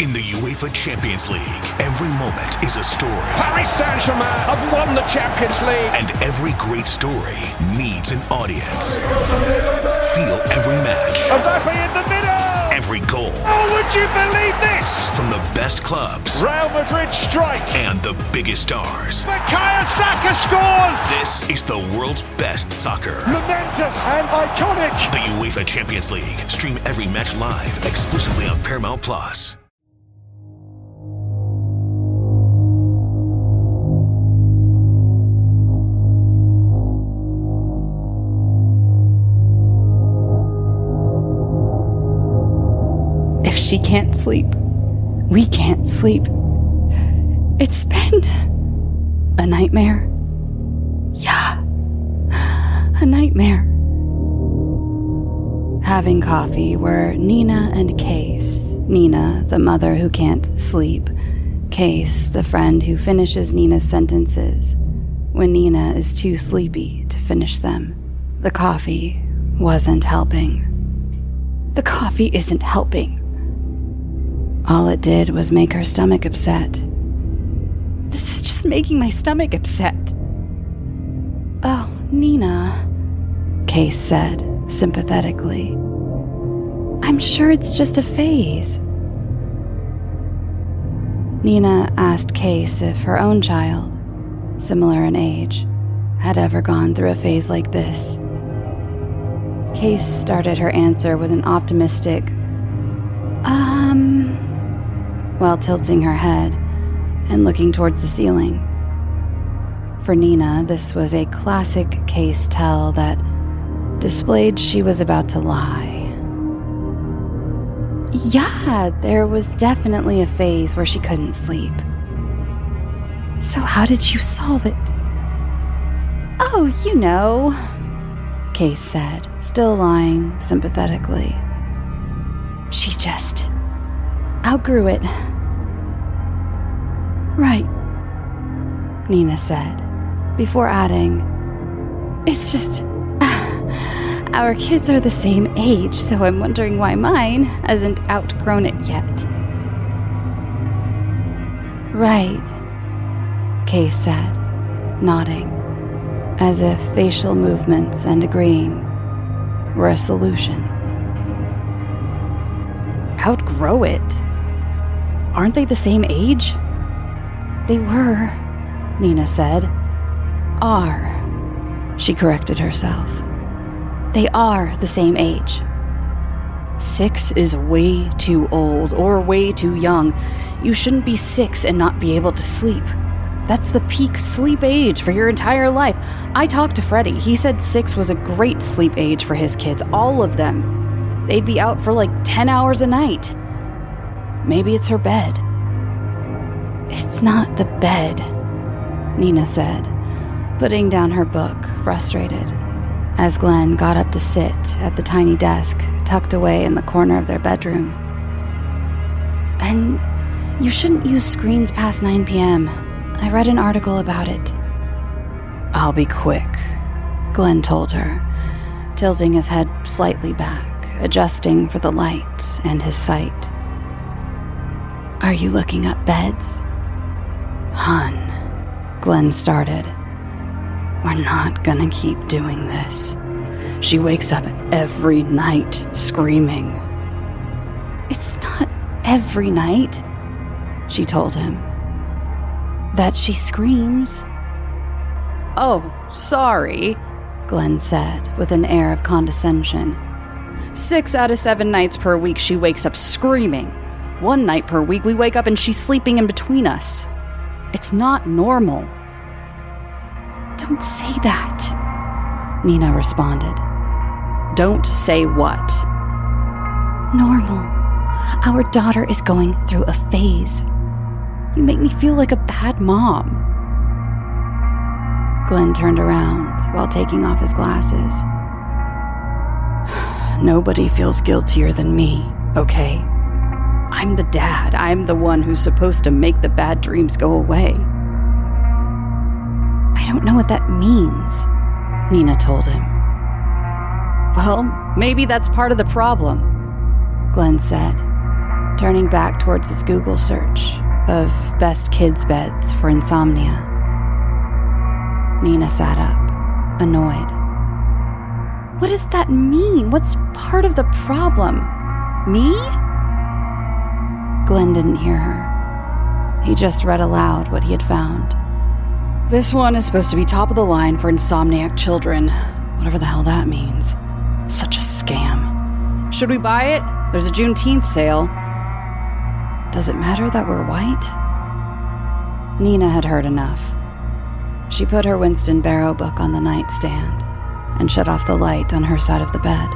In the UEFA Champions League, every moment is a story. Paris Saint-Germain have won the Champions League. And every great story needs an audience. Feel every match. Mbappe in the middle. Every goal. Oh, would you believe this? From the best clubs. Real Madrid strike. And the biggest stars. Bukayo Saka scores. This is the world's best soccer. Momentous and iconic. The UEFA Champions League. Stream every match live exclusively on Paramount+. If she can't sleep, we can't sleep. It's been a nightmare. Yeah, a nightmare. Having coffee were Nina and Case. Nina, the mother who can't sleep. Case, the friend who finishes Nina's sentences when Nina is too sleepy to finish them. The coffee wasn't helping. The coffee isn't helping. All it did was make her stomach upset. This is just making my stomach upset. Oh, Nina, Case said sympathetically. I'm sure it's just a phase. Nina asked Case if her own child, similar in age, had ever gone through a phase like this. Case started her answer with an optimistic, while tilting her head and looking towards the ceiling. For Nina, this was a classic Case tell that displayed she was about to lie. Yeah, there was definitely a phase where she couldn't sleep. So how did you solve it? Oh, you know, Case said, still lying sympathetically. She just outgrew it. Right, Nina said, before adding, it's just, our kids are the same age, so I'm wondering why mine hasn't outgrown it yet. Right, Case said, nodding, as if facial movements and agreeing were a solution. Outgrow it? Aren't they the same age? They were, Nina said. Are, she corrected herself. They are the same age. 6 is way too old or way too young. You shouldn't be 6 and not be able to sleep. That's the peak sleep age for your entire life. I talked to Freddie. He said 6 was a great sleep age for his kids, all of them. They'd be out for like 10 hours a night. Maybe it's her bed. It's not the bed, Nina said, putting down her book, frustrated, as Glenn got up to sit at the tiny desk tucked away in the corner of their bedroom. And you shouldn't use screens past 9 p.m. I read an article about it. I'll be quick, Glenn told her, tilting his head slightly back, adjusting for the light and his sight. Are you looking up beds? Hun, Glenn started. We're not gonna keep doing this. She wakes up every night screaming. It's not every night, she told him. That she screams. Oh, sorry, Glenn said with an air of condescension. 6 out of 7 nights per week she wakes up screaming. 1 night per week we wake up and she's sleeping in between us. It's not normal. Don't say that, Nina responded. Don't say what? Normal. Our daughter is going through a phase. You make me feel like a bad mom. Glenn turned around while taking off his glasses. Nobody feels guiltier than me, okay? I'm the dad. I'm the one who's supposed to make the bad dreams go away. I don't know what that means, Nina told him. Well, maybe that's part of the problem, Glenn said. turning back towards his Google search of best kids' beds for insomnia. Nina sat up, annoyed. What does that mean? What's part of the problem? Me? Glenn didn't hear her. He just read aloud what he had found. This one is supposed to be top of the line for insomniac children. Whatever the hell that means. Such a scam. Should we buy it? There's a Juneteenth sale. Does it matter that we're white? Nina had heard enough. She put her Winston Barrow book on the nightstand and shut off the light on her side of the bed.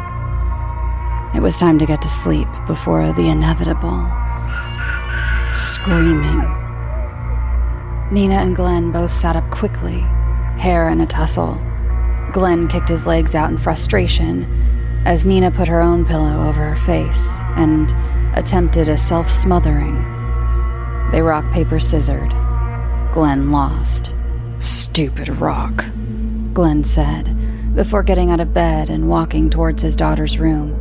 It was time to get to sleep before the inevitable screaming. Nina and Glenn both sat up quickly, hair in a tussle. Glenn kicked his legs out in frustration as Nina put her own pillow over her face and attempted a self-smothering. They rock, paper, scissored. Glenn lost. "Stupid rock," Glenn said, before getting out of bed and walking towards his daughter's room.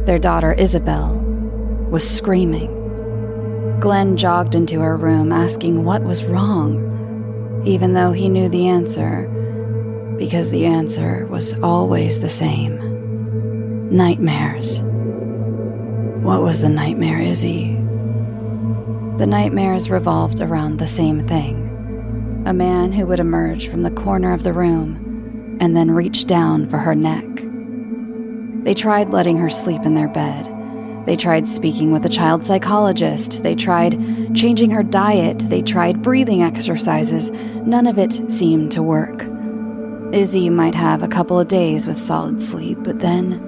Their daughter, Isabel, was screaming. Glenn jogged into her room asking what was wrong, even though he knew the answer, because the answer was always the same. Nightmares. What was the nightmare, Izzy? The nightmares revolved around the same thing. A man who would emerge from the corner of the room and then reach down for her neck. They tried letting her sleep in their bed. They tried speaking with a child psychologist. They tried changing her diet. They tried breathing exercises. None of it seemed to work. Izzy might have a couple of days with solid sleep, but then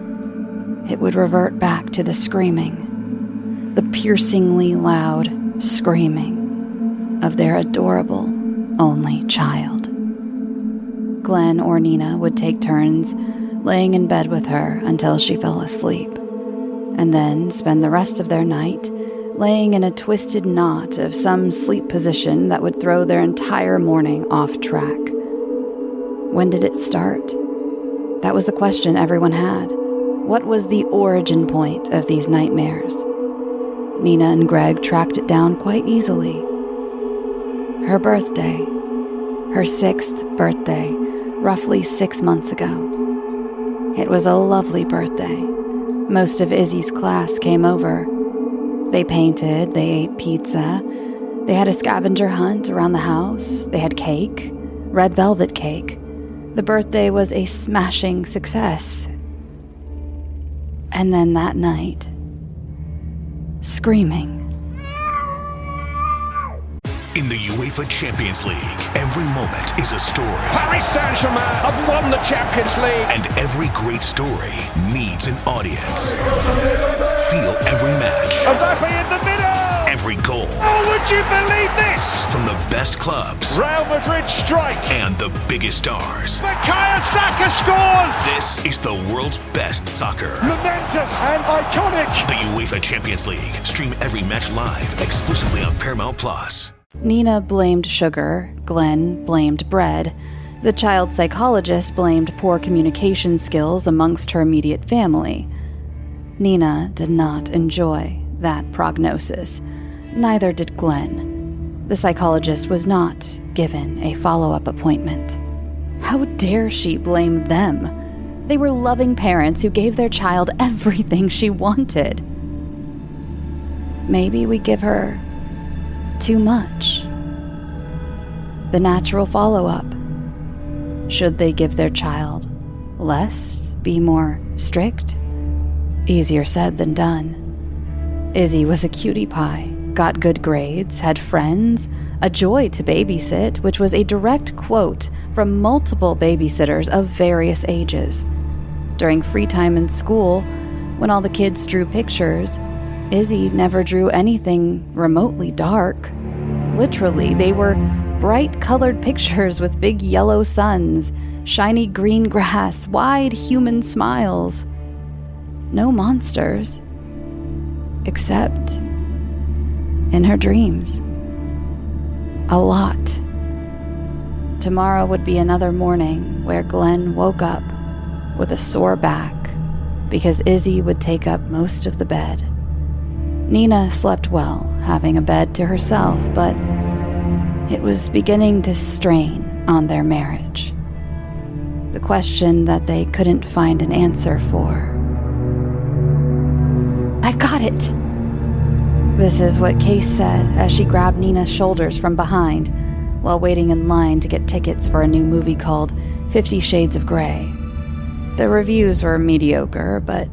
it would revert back to the screaming, the piercingly loud screaming of their adorable only child. Glenn or Nina would take turns laying in bed with her until she fell asleep, and then spend the rest of their night laying in a twisted knot of some sleep position that would throw their entire morning off track. When did it start? That was the question everyone had. What was the origin point of these nightmares? Nina and Greg tracked it down quite easily. Her birthday. Her 6th birthday, roughly 6 months ago. It was a lovely birthday. Most of Izzy's class came over. They painted, they ate pizza, they had a scavenger hunt around the house, they had cake, red velvet cake. The birthday was a smashing success. And then that night, screaming. In the UEFA Champions League, every moment is a story. Paris Saint-Germain have won the Champions League. And every great story needs an audience. Feel every match. Mbappe in the middle. Every goal. Oh, would you believe this? From the best clubs. Real Madrid strike. And the biggest stars. Bukayo Saka scores. This is the world's best soccer. Momentous and iconic. The UEFA Champions League. Stream every match live exclusively on Paramount Plus. Nina blamed sugar, Glenn blamed bread. The child psychologist blamed poor communication skills amongst her immediate family. Nina did not enjoy that prognosis. Neither did Glenn. The psychologist was not given a follow-up appointment. How dare she blame them? They were loving parents who gave their child everything she wanted. Maybe we give her too much. The natural follow-up. Should they give their child less, be more strict? Easier said than done. Izzy was a cutie pie, got good grades, had friends, a joy to babysit, which was a direct quote from multiple babysitters of various ages. During free time in school, when all the kids drew pictures, Izzy never drew anything remotely dark. Literally, they were bright-colored pictures with big yellow suns, shiny green grass, wide human smiles. No monsters. Except in her dreams. A lot. Tomorrow would be another morning where Glenn woke up with a sore back because Izzy would take up most of the bed. Nina slept well, having a bed to herself, but it was beginning to strain on their marriage. The question that they couldn't find an answer for. "I've got it!" This is what Case said as she grabbed Nina's shoulders from behind while waiting in line to get tickets for a new movie called 50 Shades of Grey. The reviews were mediocre, but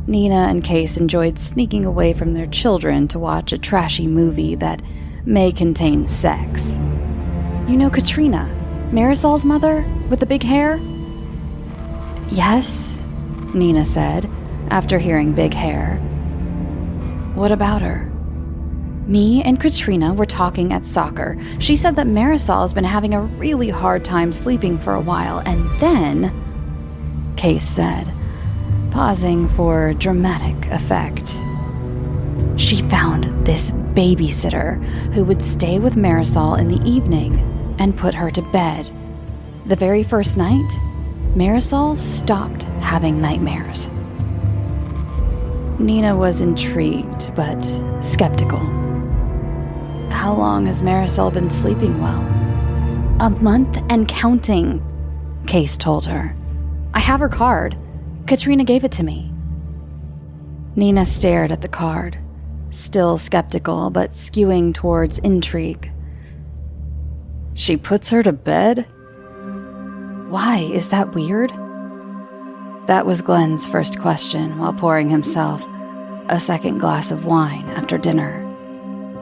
Nina and Case enjoyed sneaking away from their children to watch a trashy movie that may contain sex. "You know Katrina, Marisol's mother, with the big hair?" "Yes," Nina said, after hearing big hair. "What about her?" "Me and Katrina were talking at soccer. She said that Marisol has been having a really hard time sleeping for a while, and then," Case said, pausing for dramatic effect, "she found this babysitter who would stay with Marisol in the evening and put her to bed. The very first night, Marisol stopped having nightmares." Nina was intrigued, but skeptical. "How long has Marisol been sleeping well?" "A month and counting," Case told her. "I have her card. Katrina gave it to me." Nina stared at the card, still skeptical but skewing towards intrigue. "She puts her to bed? Why, is that weird?" That was Glenn's first question while pouring himself a second glass of wine after dinner,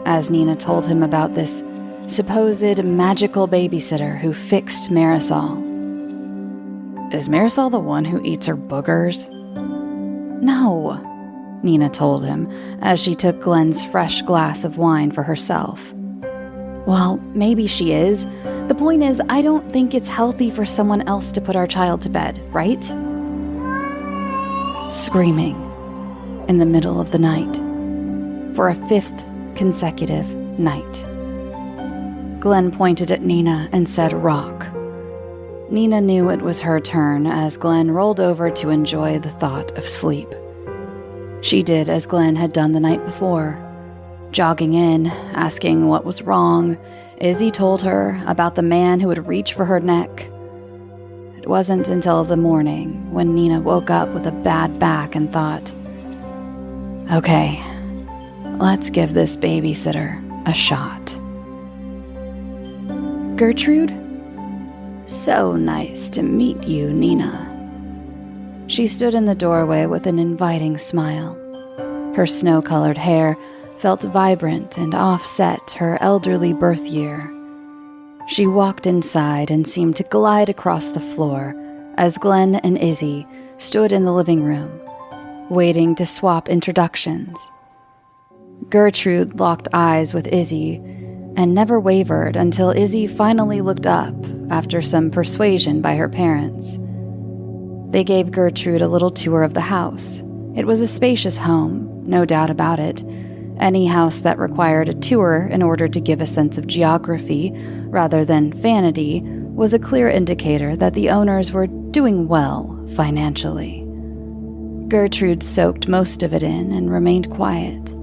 as Nina told him about this supposed magical babysitter who fixed Marisol. "Is Marisol the one who eats her boogers?" "No," Nina told him as she took Glenn's fresh glass of wine for herself. "Well, maybe she is. The point is, I don't think it's healthy for someone else to put our child to bed, right?" Screaming in the middle of the night for a 5th consecutive night. Glenn pointed at Nina and said, "Rock." Nina knew it was her turn as Glenn rolled over to enjoy the thought of sleep. She did as Glenn had done the night before. Jogging in, asking what was wrong, Izzy told her about the man who would reach for her neck. It wasn't until the morning when Nina woke up with a bad back and thought, "Okay, let's give this babysitter a shot." "Gertrude?" "So nice to meet you, Nina." She stood in the doorway with an inviting smile. Her snow-colored hair felt vibrant and offset her elderly birth year. She walked inside and seemed to glide across the floor as Glenn and Izzy stood in the living room, waiting to swap introductions. Gertrude locked eyes with Izzy and never wavered until Izzy finally looked up after some persuasion by her parents. They gave Gertrude a little tour of the house. It was a spacious home, no doubt about it. Any house that required a tour in order to give a sense of geography rather than vanity was a clear indicator that the owners were doing well financially. Gertrude soaked most of it in and remained quiet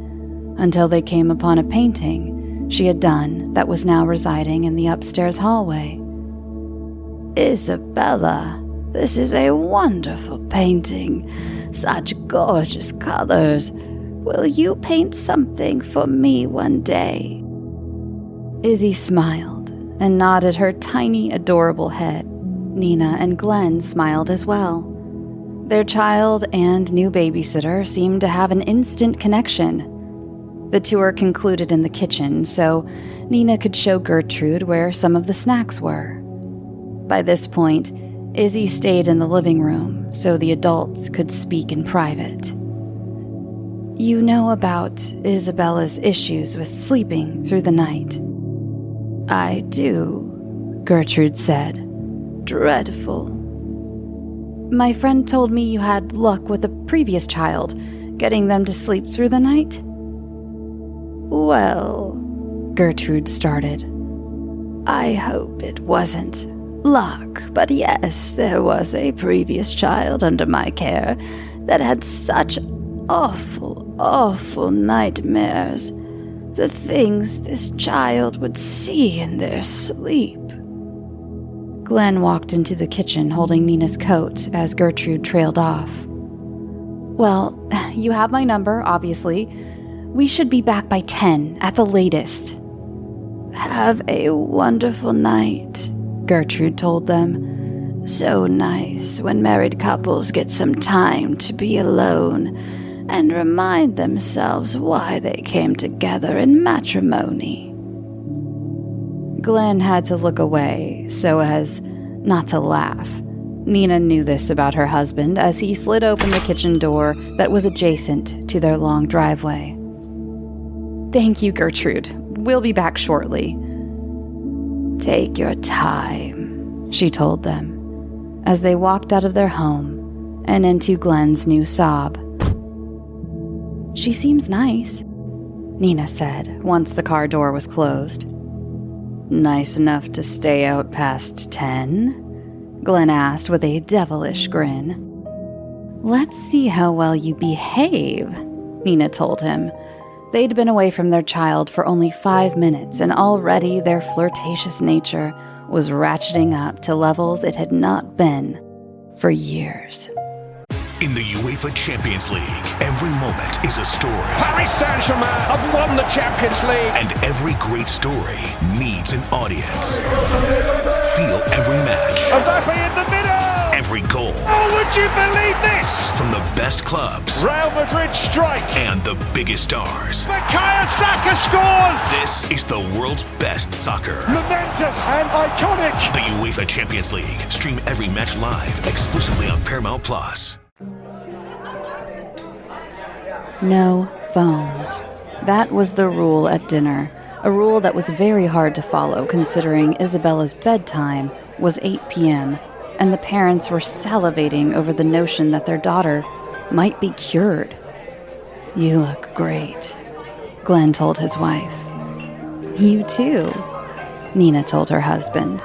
until they came upon a painting she had done that was now residing in the upstairs hallway. "Isabella, this is a wonderful painting. Such gorgeous colors. Will you paint something for me one day?" Izzy smiled and nodded her tiny, adorable head. Nina and Glenn smiled as well. Their child and new babysitter seemed to have an instant connection. The tour concluded in the kitchen, so Nina could show Gertrude where some of the snacks were. By this point, Izzy stayed in the living room so the adults could speak in private. "You know about Isabella's issues with sleeping through the night?" "I do," Gertrude said. "Dreadful." "My friend told me you had luck with a previous child, getting them to sleep through the night?" "Well," Gertrude started. "I hope it wasn't luck, but yes, there was a previous child under my care that had such awful, awful nightmares. The things this child would see in their sleep. Glenn walked into the kitchen holding Nina's coat as Gertrude trailed off. Well, you have my number, obviously. We should be back by 10 at the latest. Have a wonderful night, Gertrude told them. So nice when married couples get some time to be alone and remind themselves why they came together in matrimony. Glenn had to look away so as not to laugh. Nina knew this about her husband as he slid open the kitchen door that was adjacent to their long driveway. Thank you, Gertrude. We'll be back shortly. Take your time, she told them, as they walked out of their home and into Glenn's new sob. She seems nice, Nina said once the car door was closed. Nice enough to stay out past 10? Glenn asked with a devilish grin. Let's see how well you behave, Nina told him. They'd been away from their child for only 5 minutes, and already their flirtatious nature was ratcheting up to levels it had not been for years. In the UEFA Champions League, every moment is a story. Paris Saint-Germain have won the Champions League. And every great story needs an audience. Feel every match. Mbappe in the middle. Every goal. Oh, would you believe this? From the best clubs. Real Madrid strike. And the biggest stars. Bukayo Saka scores. This is the world's best soccer. Momentous and iconic. The UEFA Champions League. Stream every match live exclusively on Paramount+. No phones. That was the rule at dinner, a rule that was very hard to follow considering Isabella's bedtime was 8 p.m., and the parents were salivating over the notion that their daughter might be cured. You look great, Glenn told his wife. You too, Nina told her husband.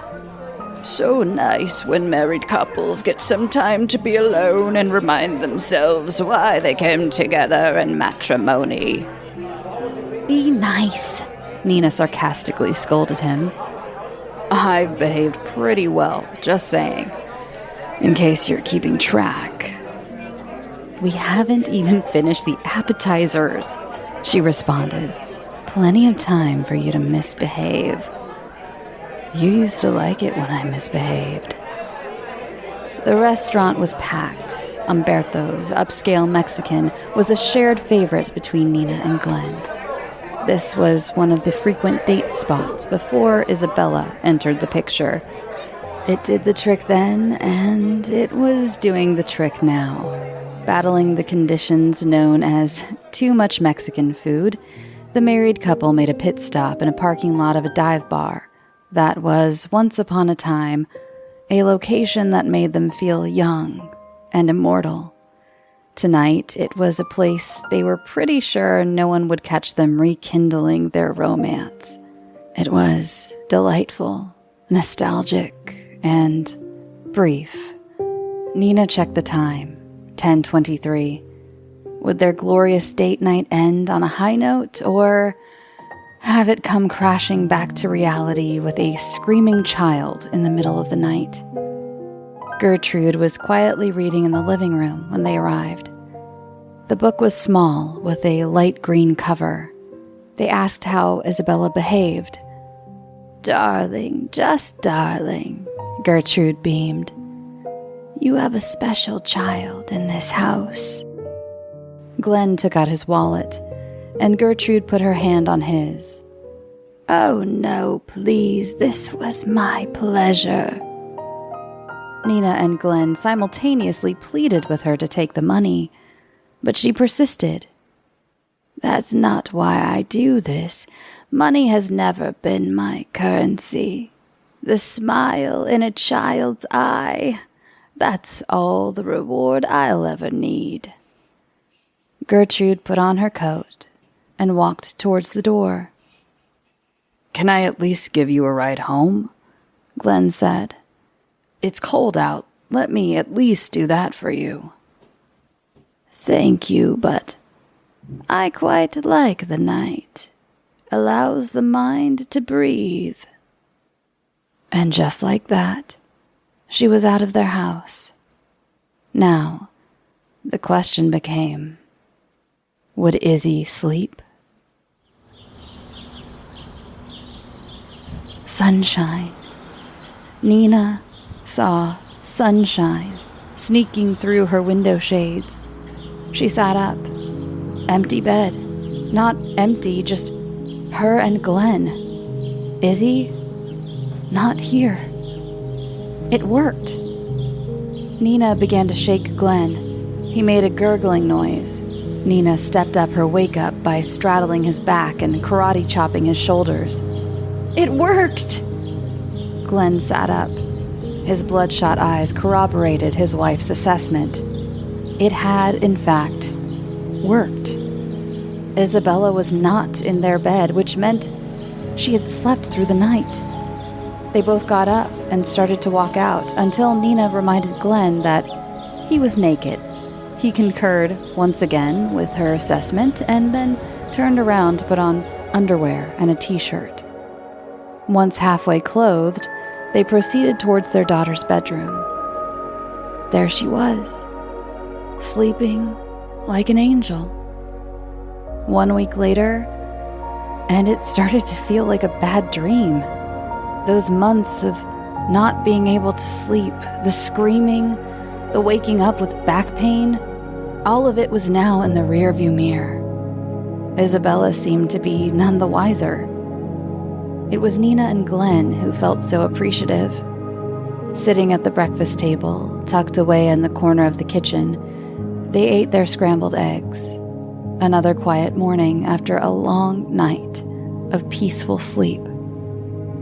So nice when married couples get some time to be alone and remind themselves why they came together in matrimony. Be nice, Nina sarcastically scolded him. I've behaved pretty well, just saying. In case you're keeping track. We haven't even finished the appetizers, she responded. Plenty of time for you to misbehave. You used to like it when I misbehaved. The restaurant was packed. Umberto's upscale Mexican was a shared favorite between Nina and Glenn. This was one of the frequent date spots before Isabella entered the picture. It did the trick then, and it was doing the trick now. Battling the conditions known as too much Mexican food, the married couple made a pit stop in a parking lot of a dive bar. That was, once upon a time, a location that made them feel young and immortal. Tonight, it was a place they were pretty sure no one would catch them rekindling their romance. It was delightful, nostalgic, and brief. Nina checked the time, 10:23. Would their glorious date night end on a high note, or have it come crashing back to reality with a screaming child in the middle of the night? Gertrude was quietly reading in the living room when they arrived. The book was small, with a light green cover. They asked how Isabella behaved. Darling, just darling, Gertrude beamed. You have a special child in this house. Glenn took out his wallet, and Gertrude put her hand on his. Oh no, please, this was my pleasure. Nina and Glenn simultaneously pleaded with her to take the money, but she persisted. That's not why I do this. Money has never been my currency. The smile in a child's eye, that's all the reward I'll ever need. Gertrude put on her coat and walked towards the door. Can I at least give you a ride home? Glenn said. It's cold out. Let me at least do that for you. Thank you, but I quite like the night. Allows the mind to breathe. And just like that, she was out of their house. Now, the question became, would Izzy sleep? Sunshine. Nina saw sunshine sneaking through her window shades. She sat up. Empty bed. Not empty, just her and Glenn. Izzy? Not here. It worked. Nina began to shake Glenn. He made a gurgling noise. Nina stepped up her wake-up by straddling his back and karate chopping his shoulders. It worked! Glenn sat up. His bloodshot eyes corroborated his wife's assessment. It had, in fact, worked. Isabella was not in their bed, which meant she had slept through the night. They both got up and started to walk out until Nina reminded Glenn that he was naked. He concurred once again with her assessment and then turned around to put on underwear and a t-shirt. Once halfway clothed, they proceeded towards their daughter's bedroom. There she was, sleeping like an angel. 1 week later, and it started to feel like a bad dream. Those months of not being able to sleep, the screaming, the waking up with back pain, all of it was now in the rearview mirror. Isabella seemed to be none the wiser. It was Nina and Glenn who felt so appreciative. Sitting at the breakfast table, tucked away in the corner of the kitchen, they ate their scrambled eggs. Another quiet morning after a long night of peaceful sleep.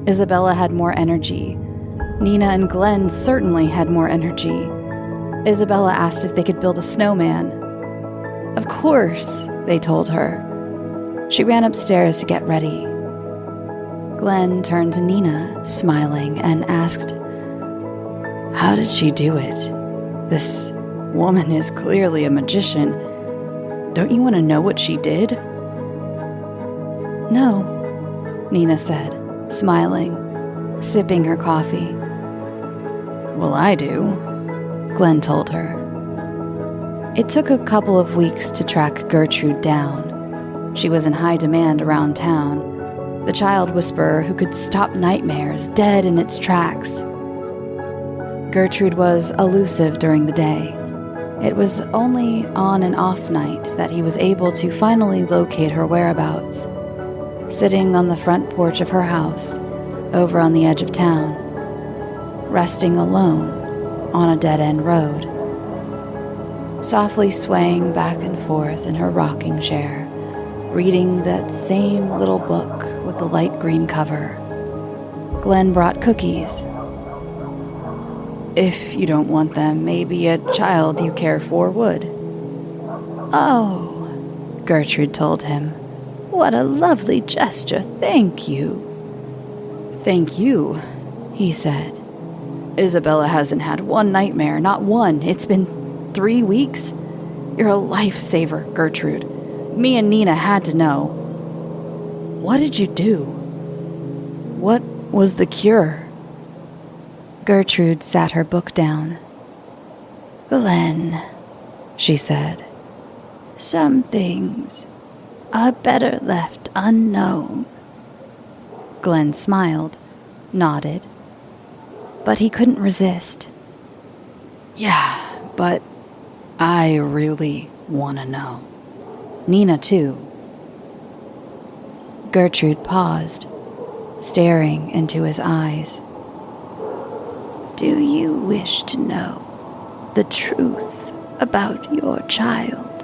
Isabella had more energy. Nina and Glenn certainly had more energy. Isabella asked if they could build a snowman. Of course, they told her. She ran upstairs to get ready. Glenn turned to Nina, smiling, and asked, "How did she do it? This woman is clearly a magician. Don't you want to know what she did?" "No," Nina said, smiling, sipping her coffee. "Well, I do," Glenn told her. It took a couple of weeks to track Gertrude down. She was in high demand around town, the child whisperer who could stop nightmares dead in its tracks. Gertrude was elusive during the day. It was only on an off night that he was able to finally locate her whereabouts, sitting on the front porch of her house, over on the edge of town, resting alone on a dead-end road, softly swaying back and forth in her rocking chair, reading that same little book with the light green cover. Glenn brought cookies. "If you don't want them, maybe a child you care for would." "Oh," Gertrude told him. "What a lovely gesture, thank you." "Thank you," he said. "Isabella hasn't had one nightmare, not one. It's been 3 weeks. You're a lifesaver, Gertrude. Me and Nina had to know. What did you do? What was the cure?" Gertrude sat her book down. "Glenn," she said, "some things are better left unknown." Glenn smiled, nodded, but he couldn't resist. "Yeah, but I really want to know. Nina, too." Gertrude paused, staring into his eyes. "Do you wish to know the truth about your child?"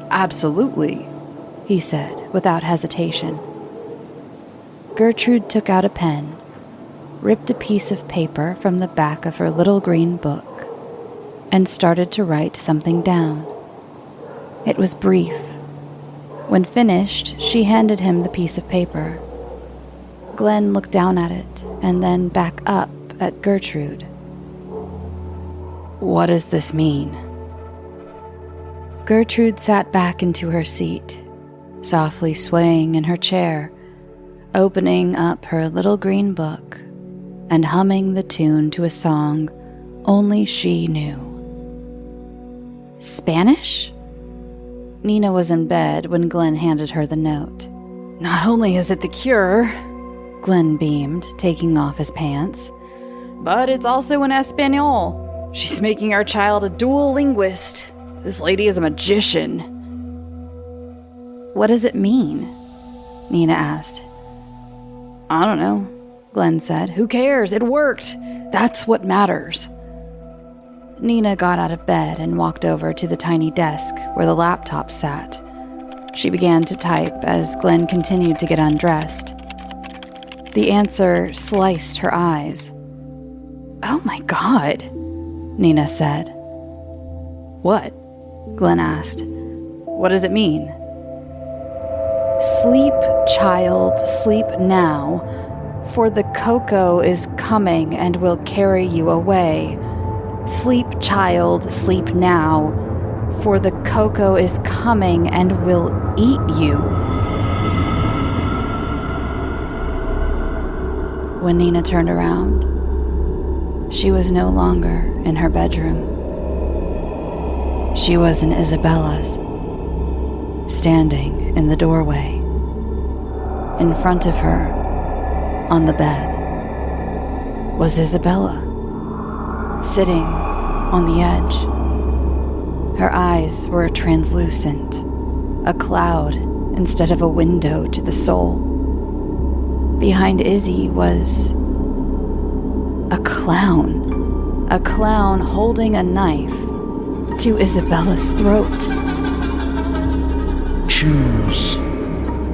"Absolutely," he said without hesitation. Gertrude took out a pen, ripped a piece of paper from the back of her little green book, and started to write something down. It was brief. When finished, she handed him the piece of paper. Glenn looked down at it and then back up at Gertrude. "What does this mean?" Gertrude sat back into her seat, softly swaying in her chair, opening up her little green book and humming the tune to a song only she knew. Spanish? Nina was in bed when Glenn handed her the note. Not only is it the cure, Glenn beamed, taking off his pants, but it's also in Espanol. She's making our child a dual linguist. This lady is a magician. What does it mean? Nina asked. I don't know, Glenn said. Who cares? It worked. That's what matters. Nina got out of bed and walked over to the tiny desk where the laptop sat. She began to type as Glenn continued to get undressed. The answer sliced her eyes. Oh my God, Nina said. What? Glenn asked. What does it mean? Sleep, child, sleep now, for the cocoa is coming and will carry you away. Sleep, child, sleep now, for the cocoa is coming and will eat you. When Nina turned around, she was no longer in her bedroom. She was in Isabella's, standing in the doorway. In front of her, on the bed, was Isabella, sitting on the edge. Her eyes were translucent, a cloud instead of a window to the soul. Behind Izzy was a clown holding a knife to Isabella's throat. Choose,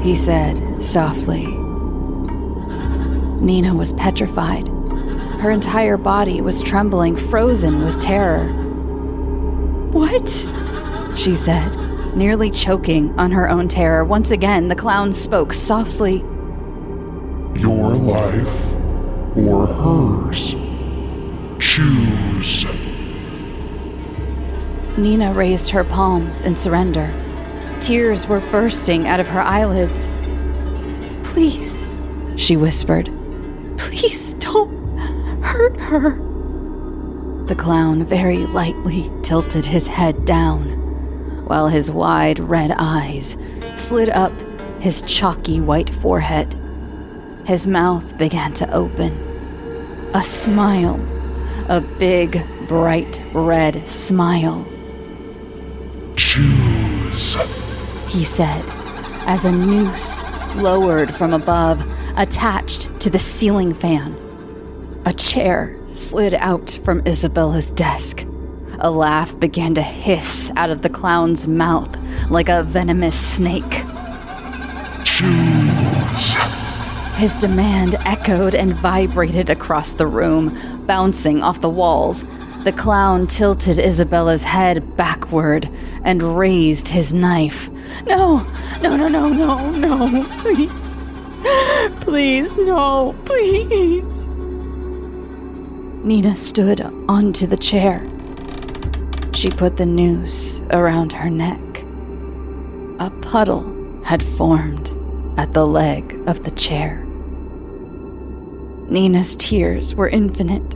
he said softly. Nina was petrified. Her entire body was trembling, frozen with terror. What? She said, nearly choking on her own terror. Once again, the clown spoke softly. your life or hers. Choose. Nina raised her palms in surrender. Tears were bursting out of her eyelids. Please, she whispered. Please don't hurt her. The clown very lightly tilted his head down, while his wide red eyes slid up his chalky white forehead. His mouth began to open. A smile, a big, bright red smile. Choose, He said, as a noose lowered from above, attached to the ceiling fan. A chair slid out from Isabella's desk. A laugh began to hiss out of the clown's mouth like a venomous snake. choose. His demand echoed and vibrated across the room, bouncing off the walls. The clown tilted Isabella's head backward and raised his knife. No, please. Please, no, please. Nina stood onto the chair. She put the noose around her neck. A puddle had formed at the leg of the chair. Nina's tears were infinite.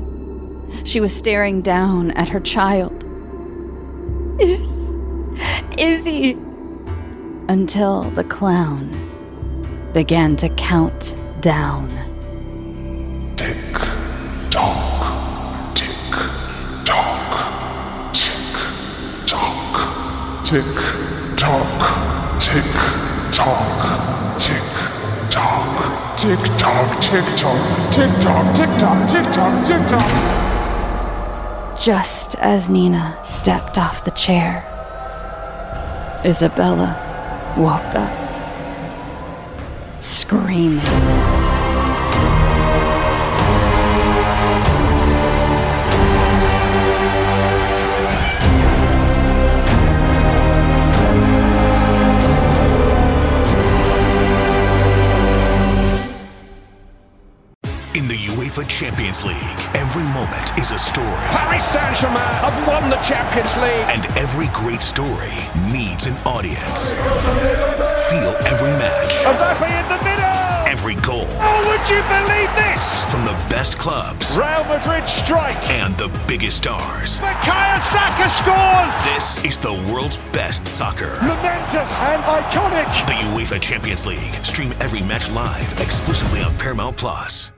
She was staring down at her child. Izzy! Until the clown began to count down. Tick, tock, tick, tock, tick, tock, tick, tock, tick, tock, tick, tock, tick, tock, tick, tock, tick, tock, tick, tock, tick, tock, tick, tock. Just as Nina stepped off the chair, Isabella woke up, screaming. In the UEFA UEFA Champions League. Every moment is a story. Paris Saint-Germain have won the Champions League. And every great story needs an audience. Feel every match. Mbappe in the middle. Every goal. Oh, would you believe this? From the best clubs. Real Madrid strike. And the biggest stars. Bukayo Saka scores. This is the world's best soccer. Momentous and iconic. The UEFA Champions League. Stream every match live exclusively on Paramount Plus.